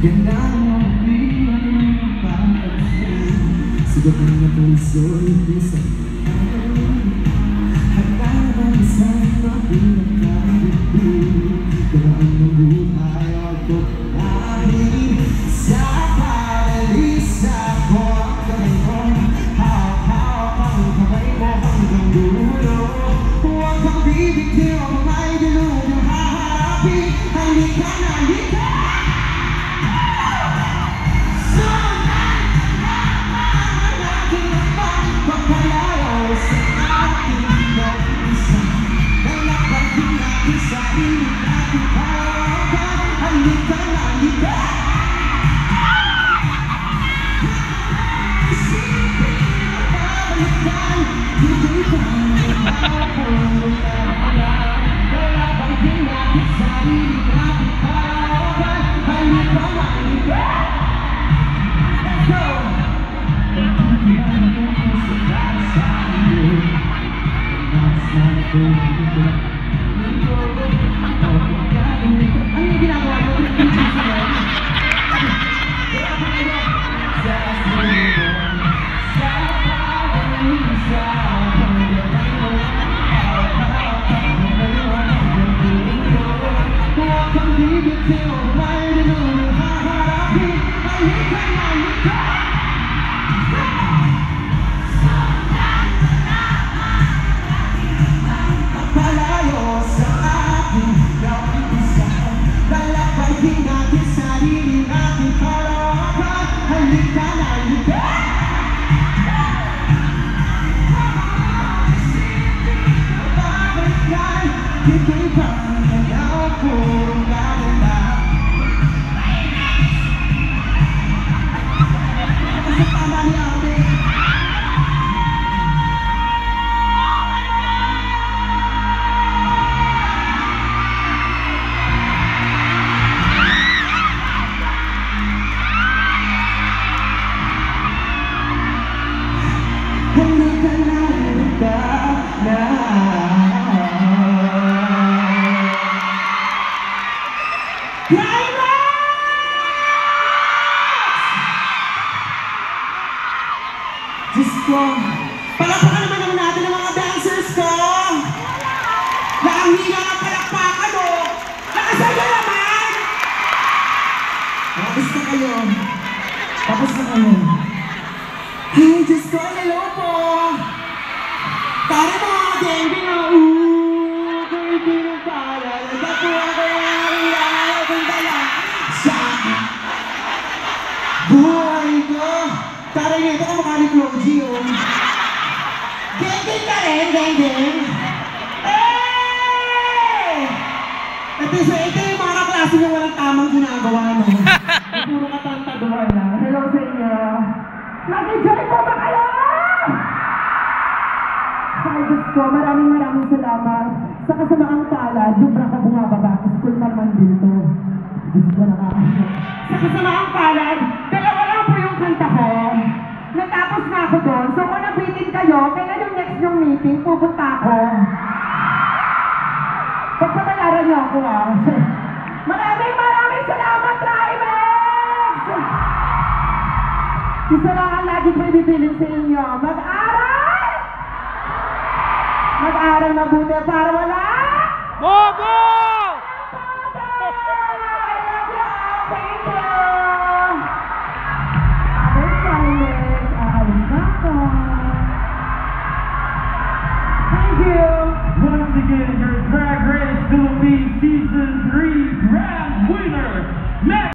Ganda mo bilang ng pagkasin. Sagot ang napuso ito sa handa bang isang mapinagkabibig. Daraan ng buhay ako lahin sa paralisa ko ang kamay mo. Hawak-hawak ang kamay mo hanggang dulo. Huwag kang bibigyan ang may diluyong haharapin. Halika na, halika! Diyos ko, palakpakan naman natin ang mga dancers ko! Nakahina ng palakpakan o! Nakasaya naman! Tapos na kayo. Tapos na kayo. Ay, Diyos ko, hello po! Tara mo, Dengue na kung hindi mo para. Nagkakuha ko yung ilangan kung dala sa buhay ko. Tara nyo, ito ka mukha ni Floji, oh. Geng-geng ka rin, geng-geng. Hey! Ito yung mga kaklase nyo walang tamang ginagawa, no? Puro katantaduhan lang. Hello sa inyo. Nag-enjoy po ba kayo? Ay, Diyos ko, maraming salamat. Sa kasamaang palad, dubra ka bumababa. School naman dito. Diyos ko, nakakasya. Sa kasamaang palad, dalawa lang po yung kanta ko. Natapos na ako doon. So kung nabitin kayo, kailan yung next yung meeting, pupunta ako. Basta bayaran niyo ako, ah. Maraming salamat, Tribex! Isa lang ang lagi ko ibibilin sa inyo. Mag-aral! Mag-aral mabuti para wala! Bobo! I love you all! Thank you! Other Tribex, aalis na ako. Thank you! Once again, your Drag Race Philippines Season 3 Grand Winner, Max!